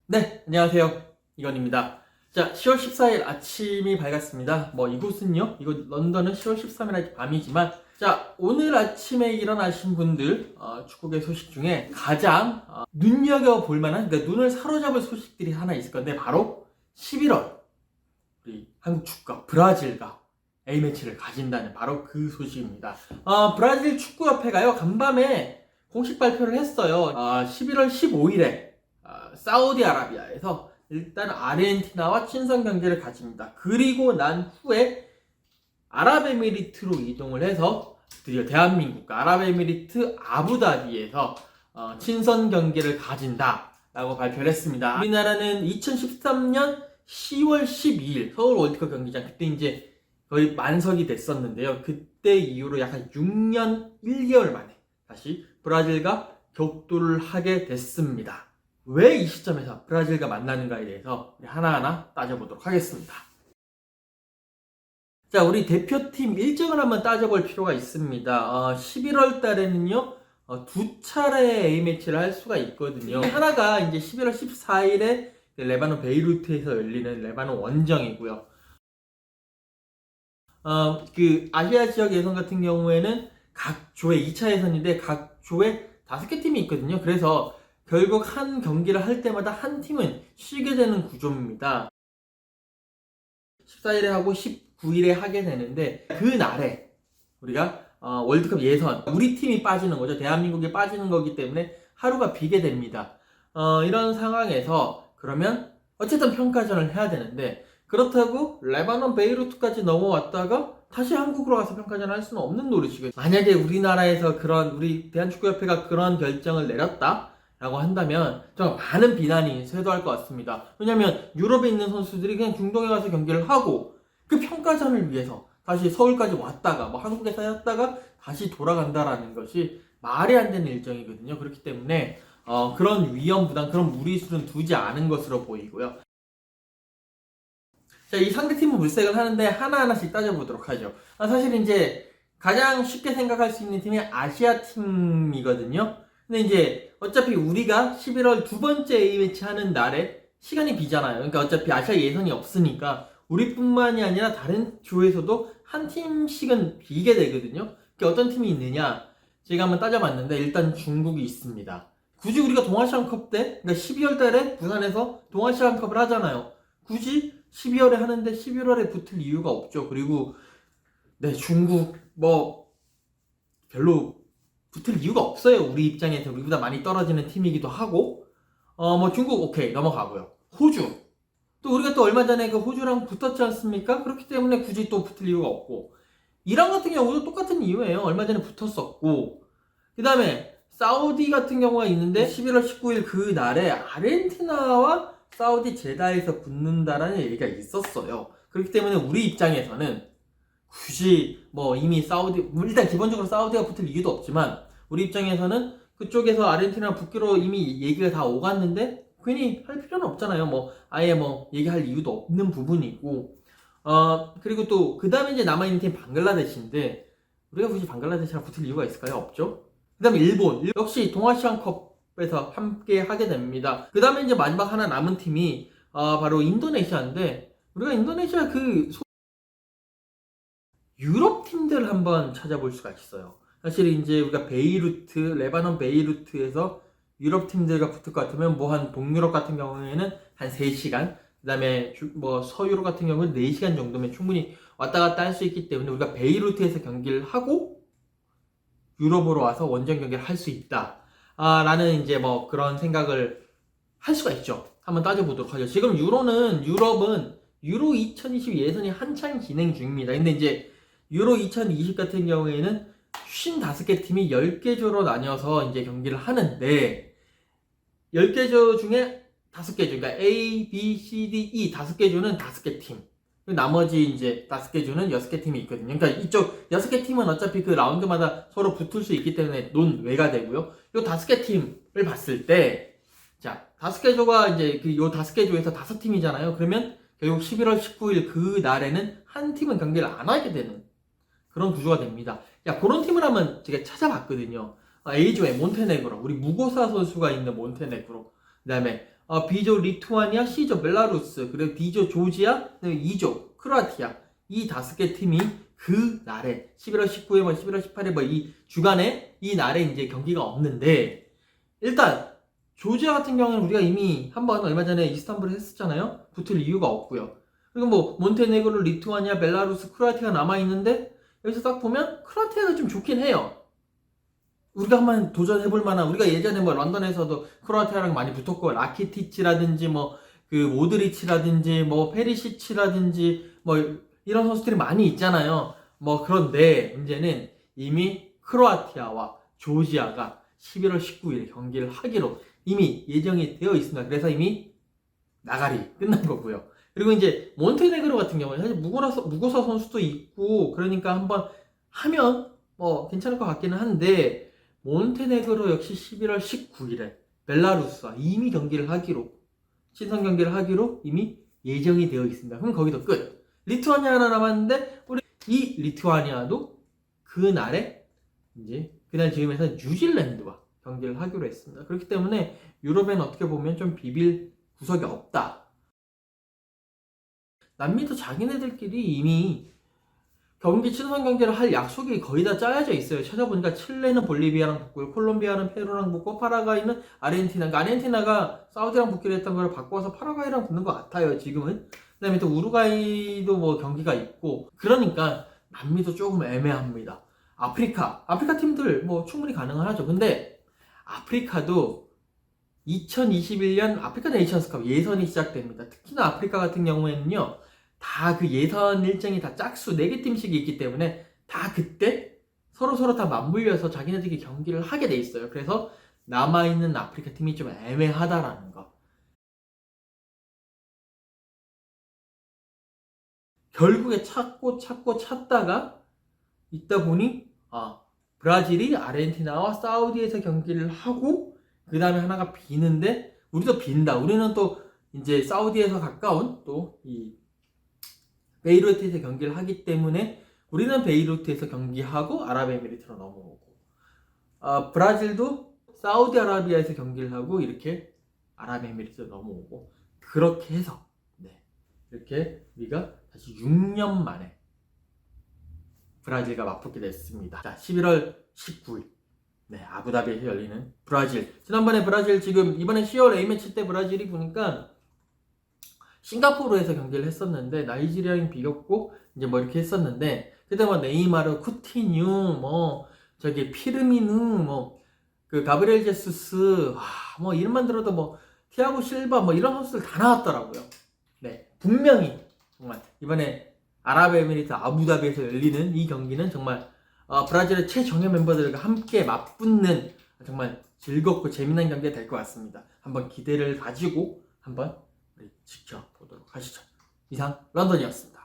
네, 안녕하세요. 이건입니다. 자, 10월 14일 아침이 밝았습니다. 이곳은요, 이곳 런던은 10월 13일 밤이지만, 자, 오늘 아침에 일어나신 분들, 축구계 소식 중에 가장 눈여겨볼 만한, 그러니까 눈을 사로잡을 소식들이 하나 있을 건데, 바로 11월, 우리 한국 축구가 브라질과 A매치를 가진다는 바로 그 소식입니다. 브라질 축구협회가요, 간밤에 공식 발표를 했어요. 11월 15일에 사우디아라비아에서 일단 아르헨티나와 친선 경기를 가집니다. 그리고 난 후에 아랍에미리트로 이동을 해서 드디어 대한민국과 아랍에미리트 아부다비에서 친선 경기를 가진다라고 발표를 했습니다. 우리나라는 2013년 10월 12일 서울 월드컵 경기장, 그때 이제 거의 만석이 됐었는데요. 그때 이후로 약 한 6년 1개월 만에 다시 브라질과 격돌을 하게 됐습니다. 왜 이 시점에서 브라질과 만나는가에 대해서 우리 하나하나 따져보도록 하겠습니다. 자, 우리 대표팀 일정을 한번 따져볼 필요가 있습니다. 11월 달에는요, 두 차례 A매치를 할 수가 있거든요. 하나가 이제 11월 14일에 레바논 베이루트에서 열리는 레바논 원정이고요. 그 아시아 지역 예선 같은 경우에는 각 조에 2차 예선인데 각 조에 5개 팀이 있거든요. 그래서 결국 한 경기를 할 때마다 한 팀은 쉬게 되는 구조입니다. 14일에 하고 19일에 하게 되는데, 그날에 우리가 월드컵 예선, 우리 팀이 빠지는 거죠. 대한민국이 빠지는 거기 때문에 하루가 비게 됩니다. 이런 상황에서 그러면 어쨌든 평가전을 해야 되는데, 그렇다고 레바논 베이루트까지 넘어왔다가 다시 한국으로 가서 평가전을 할 수는 없는 노릇이거든요. 만약에 우리나라에서 우리 대한축구협회가 그런 결정을 내렸다 라고 한다면 정말 많은 비난이 쇄도할 것 같습니다. 왜냐면 유럽에 있는 선수들이 그냥 중동에 가서 경기를 하고 그 평가전을 위해서 다시 서울까지 왔다가 한국에서 했다가 다시 돌아간다라는 것이 말이 안 되는 일정이거든요. 그렇기 때문에 그런 위험 부담, 그런 무리수는 두지 않은 것으로 보이고요. 자, 이 상대팀은 물색을 하는데 하나하나씩 따져보도록 하죠. 사실 이제 가장 쉽게 생각할 수 있는 팀이 아시아 팀이거든요. 근데 이제 어차피 우리가 11월 두 번째 A매치 하는 날에 시간이 비잖아요. 그러니까 어차피 아시아 예선이 없으니까 우리뿐만이 아니라 다른 조에서도 한 팀씩은 비게 되거든요. 그게 어떤 팀이 있느냐? 제가 한번 따져봤는데 일단 중국이 있습니다. 굳이 우리가 동아시안컵 때, 그러니까 12월 달에 부산에서 동아시안컵을 하잖아요. 굳이 12월에 하는데 11월에 붙을 이유가 없죠. 그리고 네, 중국 별로 붙을 이유가 없어요. 우리 입장에서 우리보다 많이 떨어지는 팀이기도 하고. 중국 오케이 넘어가고요. 호주 또 우리가 또 얼마 전에 그 호주랑 붙었지 않습니까? 그렇기 때문에 굳이 또 붙을 이유가 없고, 이란 같은 경우도 똑같은 이유예요. 얼마 전에 붙었었고, 그 다음에 사우디 같은 경우가 있는데 11월 19일 그 날에 아르헨티나와 사우디 제다에서 붙는다라는 얘기가 있었어요. 그렇기 때문에 우리 입장에서는 굳이 이미 일단 기본적으로 사우디가 붙을 이유도 없지만 우리 입장에서는 그쪽에서 아르헨티나 붙기로 이미 얘기가 다 오갔는데 괜히 할 필요는 없잖아요. 아예 얘기할 이유도 없는 부분이고, 그리고 또 그 다음에 이제 남아있는 팀 방글라데시인데 우리가 굳이 방글라데시랑 붙을 이유가 있을까요? 없죠. 그 다음에 일본 역시 동아시안컵에서 함께 하게 됩니다. 그 다음에 이제 마지막 하나 남은 팀이 바로 인도네시아인데, 우리가 인도네시아 유럽 팀들을 한번 찾아볼 수가 있어요. 사실 이제 우리가 레바논 베이루트에서 유럽 팀들과 붙을 것 같으면 한 동유럽 같은 경우에는 한 3시간, 그 다음에 서유럽 같은 경우는 4시간 정도면 충분히 왔다 갔다 할 수 있기 때문에 우리가 베이루트에서 경기를 하고 유럽으로 와서 원정 경기를 할 수 있다 라는 이제 그런 생각을 할 수가 있죠. 한번 따져보도록 하죠. 지금 유럽은 유로 2020 예선이 한창 진행 중입니다. 근데 이제 유로 2020 같은 경우에는 55개 팀이 10개 조로 나뉘어서 이제 경기를 하는데, 10개 조 중에 5개 조, 그러니까 A, B, C, D, E 5개 조는 5개 팀. 나머지 이제 5개 조는 6개 팀이 있거든요. 그러니까 이쪽 6개 팀은 어차피 그 라운드마다 서로 붙을 수 있기 때문에 논외가 되고요. 요 5개 팀을 봤을 때, 자, 5개 조가 이제 요 5개 조에서 5팀이잖아요. 그러면 결국 11월 19일 그 날에는 한 팀은 경기를 안 하게 되는 그런 구조가 됩니다. 그런 팀을 한번 제가 찾아봤거든요. A조에 몬테네그로, 우리 무고사 선수가 있는 몬테네그로, 그 다음에 B조 리투아니아, C조 벨라루스, 그리고 D조 조지아, 그다음에 E조 크로아티아, 이 5개 팀이 그 날에 11월 19일, 11월 18일 이 주간에 이 날에 이제 경기가 없는데, 일단 조지아 같은 경우는 우리가 이미 한번 얼마 전에 이스탄불에 했었잖아요. 붙을 이유가 없고요. 그리고 뭐 몬테네그로, 리투아니아, 벨라루스, 크로아티아가 남아 있는데, 여기서 딱 보면 크로아티아가 좀 좋긴 해요. 우리가 한번 도전해볼 만한, 우리가 예전에 뭐 런던에서도 크로아티아랑 많이 붙었고, 라키티치라든지 뭐 그 모드리치라든지 뭐 페리시치라든지 뭐 이런 선수들이 많이 있잖아요. 뭐 그런데 문제는 이미 크로아티아와 조지아가 11월 19일에 경기를 하기로 이미 예정이 되어 있습니다. 그래서 이미 나가리 끝난 거고요. 그리고 이제 몬테네그로 같은 경우는 사실 무고사 선수도 있고, 그러니까 한번 하면 뭐 괜찮을 것 같기는 한데, 몬테네그로 역시 11월 19일에 벨라루스와 이미 경기를 하기로, 친선 경기를 하기로 이미 예정이 되어 있습니다. 그럼 거기도 끝. 리투아니아 하나 남았는데, 우리 이 리투아니아도 그날에 이제 그날 즈음에서 뉴질랜드와 경기를 하기로 했습니다. 그렇기 때문에 유럽에는 어떻게 보면 좀 비빌 구석이 없다. 남미도 자기네들끼리 이미 경기 친선 경기를 할 약속이 거의 다 짜여져 있어요. 찾아보니까 칠레는 볼리비아랑 붙고요, 콜롬비아는 페루랑 붙고, 파라과이는 아르헨티나. 그러니까 아르헨티나가 사우디랑 붙기로 했던 걸 바꿔서 파라과이랑 붙는 것 같아요, 지금은. 그다음에 또 우루과이도 뭐 경기가 있고, 그러니까 남미도 조금 애매합니다. 아프리카 팀들 뭐 충분히 가능하죠. 근데 아프리카도 2021년 아프리카 네이션스컵 예선이 시작됩니다. 특히나 아프리카 같은 경우에는요, 다 그 예선 일정이 다 짝수 4개 팀씩이 있기 때문에 다 그때 서로 다 맞물려서 자기네들이 경기를 하게 돼 있어요. 그래서 남아있는 아프리카 팀이 좀 애매하다라는 거. 결국에 찾다가 있다 보니 브라질이 아르헨티나와 사우디에서 경기를 하고, 그 다음에 하나가 비는데, 우리도 빈다. 우리는 또 이제 사우디에서 가까운 또 이 베이루트에서 경기를 하기 때문에 우리는 베이루트에서 경기하고 아랍에미리트로 넘어오고, 브라질도 사우디아라비아에서 경기를 하고 이렇게 아랍에미리트로 넘어오고, 그렇게 해서 이렇게 우리가 다시 6년 만에 브라질과 맞붙게 됐습니다. 자, 11월 19일 아부다비에서 열리는 브라질. 지난번에 브라질 지금 이번에 10월 A매치 때 브라질이 보니까 싱가포르에서 경기를 했었는데 나이지리아인 비겼고 이제 뭐 이렇게 했었는데, 그때 뭐 네이마르, 쿠티뉴, 뭐 저기 피르미누, 뭐 그 가브리엘 제수스, 뭐 이름만 들어도 뭐 티아고 실바 뭐 이런 선수들 다 나왔더라고요. 분명히 정말 이번에 아랍에미리트 아부다비에서 열리는 이 경기는 정말 브라질의 최정예 멤버들과 함께 맞붙는 정말 즐겁고 재미난 경기가 될 것 같습니다. 한번 기대를 가지고 한번 우리 지켜보도록 하시죠. 이상 런던이었습니다.